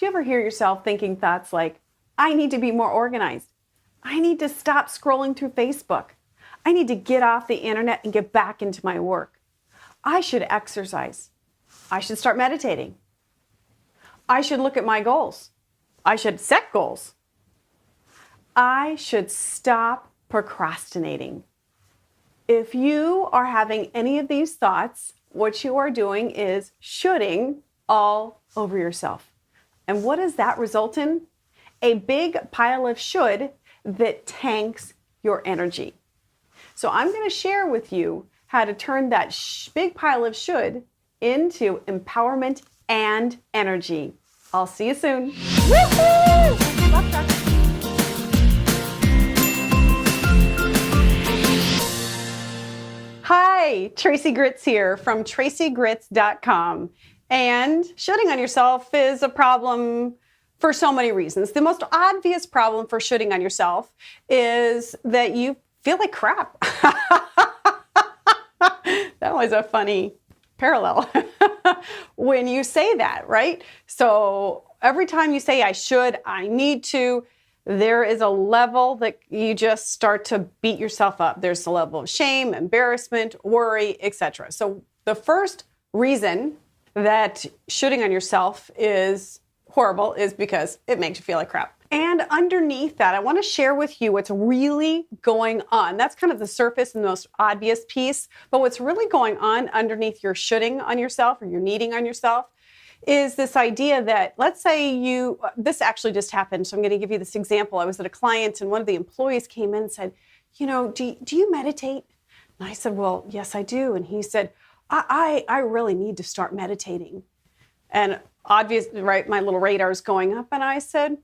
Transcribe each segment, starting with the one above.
Do you ever hear yourself thinking thoughts like, I need to be more organized. I need to stop scrolling through Facebook. I need to get off the internet and get back into my work. I should exercise. I should start meditating. I should look at my goals. I should set goals. I should stop procrastinating. If you are having any of these thoughts, what you are doing is shoulding all over yourself. And what does that result in? A big pile of should that tanks your energy. So I'm going to share with you how to turn that big pile of should into empowerment and energy. I'll see you soon. Woo-hoo! Love that. Hi, Tracey Gritz here from TraceyGritz.com. And shoulding on yourself is a problem for so many reasons. The most obvious problem for shoulding on yourself is that you feel like crap. That was a funny parallel when you say that, right? So every time you say I should, I need to, there is a level that you just start to beat yourself up. There's a level of shame, embarrassment, worry, etc. So the first reason that shoulding on yourself is horrible is because it makes you feel like crap. And underneath that, I want to share with you what's really going on. That's kind of the surface and the most obvious piece. But what's really going on underneath your shoulding on yourself or your needing on yourself is this idea that, let's say this actually just happened. So I'm going to give you this example. I was at a client and one of the employees came in and said, do you meditate? And I said, well, yes, I do. And he said, I really need to start meditating. And obviously, right, my little radar is going up. And I said,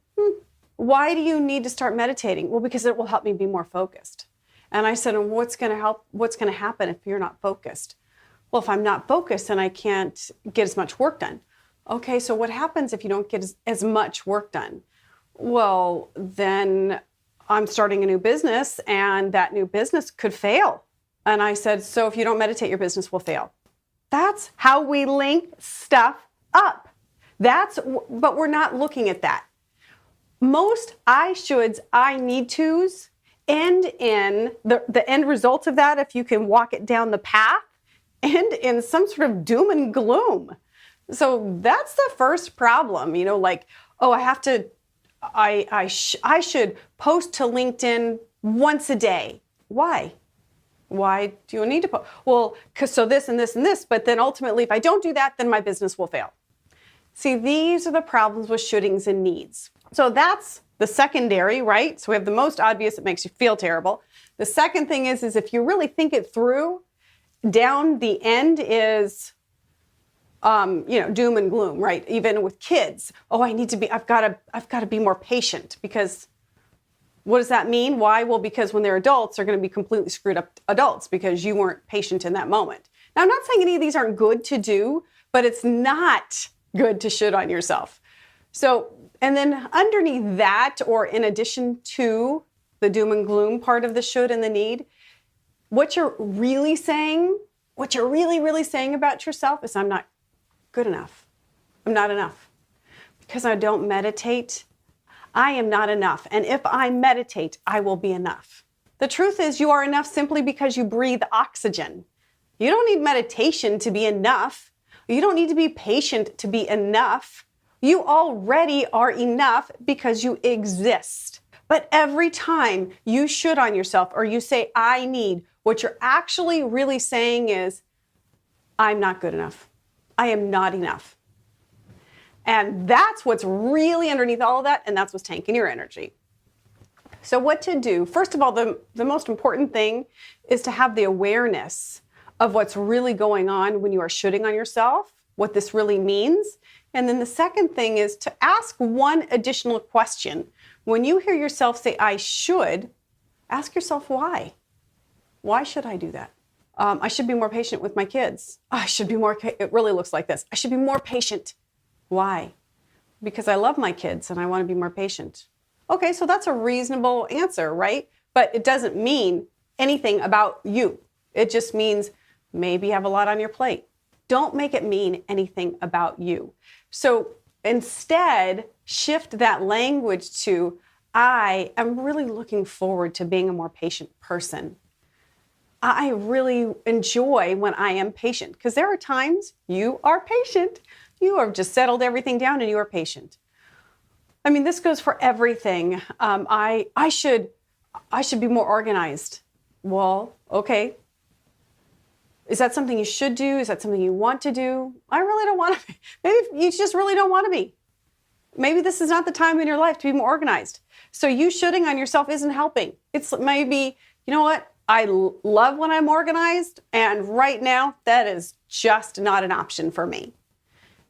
why do you need to start meditating? Well, because it will help me be more focused. And I said, and what's going to happen if you're not focused? Well, if I'm not focused, then I can't get as much work done. Okay, so what happens if you don't get as much work done? Well, then I'm starting a new business and that new business could fail. And I said, so if you don't meditate, your business will fail. That's how we link stuff up. But we're not looking at that. Most I shoulds, I need tos end in the end result of that, if you can walk it down the path, end in some sort of doom and gloom. So that's the first problem, I should post to LinkedIn once a day. Why? Why do you need to post? Well, so this and this and this, but then ultimately, if I don't do that, then my business will fail. See, these are the problems with shouldings and needs. So that's the secondary, right? So we have the most obvious, it makes you feel terrible. The second thing is if you really think it through, down the end is, doom and gloom, right? Even with kids. Oh, I've got to be more patient because what does that mean? Why? Well, because when they're adults, they're going to be completely screwed up adults because you weren't patient in that moment. Now, I'm not saying any of these aren't good to do, but it's not good to should on yourself. So, and then underneath that, or in addition to the doom and gloom part of the should and the need, what you're really saying about yourself is I'm not good enough. I'm not enough. Because I don't meditate, I am not enough. And if I meditate, I will be enough. The truth is you are enough simply because you breathe oxygen. You don't need meditation to be enough. You don't need to be patient to be enough. You already are enough because you exist. But every time you should on yourself or you say, I need, what you're actually really saying is, I'm not good enough. I am not enough. And that's what's really underneath all of that, and that's what's tanking your energy. So what to do? First of all, the most important thing is to have the awareness of what's really going on when you are shoulding on yourself, what this really means. And then the second thing is to ask one additional question. When you hear yourself say, I should, ask yourself why. Why should I do that? I should be more patient with my kids. It really looks like this. I should be more patient. Why? Because I love my kids and I want to be more patient. Okay, so that's a reasonable answer, right? But it doesn't mean anything about you. It just means maybe you have a lot on your plate. Don't make it mean anything about you. So instead shift that language to, I am really looking forward to being a more patient person. I really enjoy when I am patient, because there are times you are patient. You have just settled everything down and you are patient. I mean, this goes for everything. I should be more organized. Well, okay. Is that something you should do? Is that something you want to do? I really don't want to be. Maybe you just really don't want to be. Maybe this is not the time in your life to be more organized. So you shoulding on yourself isn't helping. It's maybe, you know what? I love when I'm organized, and right now that is just not an option for me.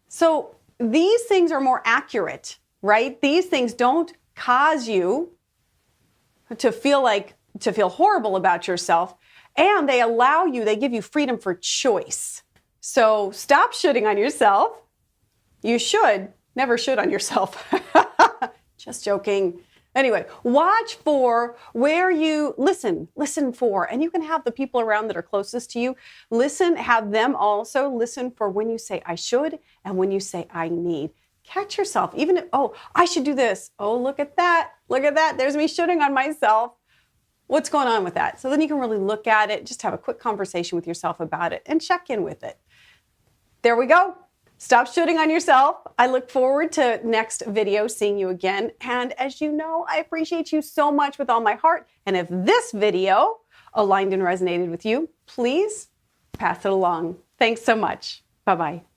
So these things are more accurate, right? These things don't cause you to feel horrible about yourself, and they give you freedom for choice. So stop shoulding on yourself. You should, never should on yourself. Just joking. Anyway, watch for where you listen for, and you can have the people around that are closest to you have them also listen for when you say I should and when you say I need. Catch yourself, even if, oh, I should do this. Oh, look at that. There's me shoulding on myself. What's going on with that? So then you can really look at it, just have a quick conversation with yourself about it and check in with it. There we go. Stop shooting on yourself. I look forward to next video, seeing you again. And as you know, I appreciate you so much with all my heart. And if this video aligned and resonated with you, please pass it along. Thanks so much. Bye-bye.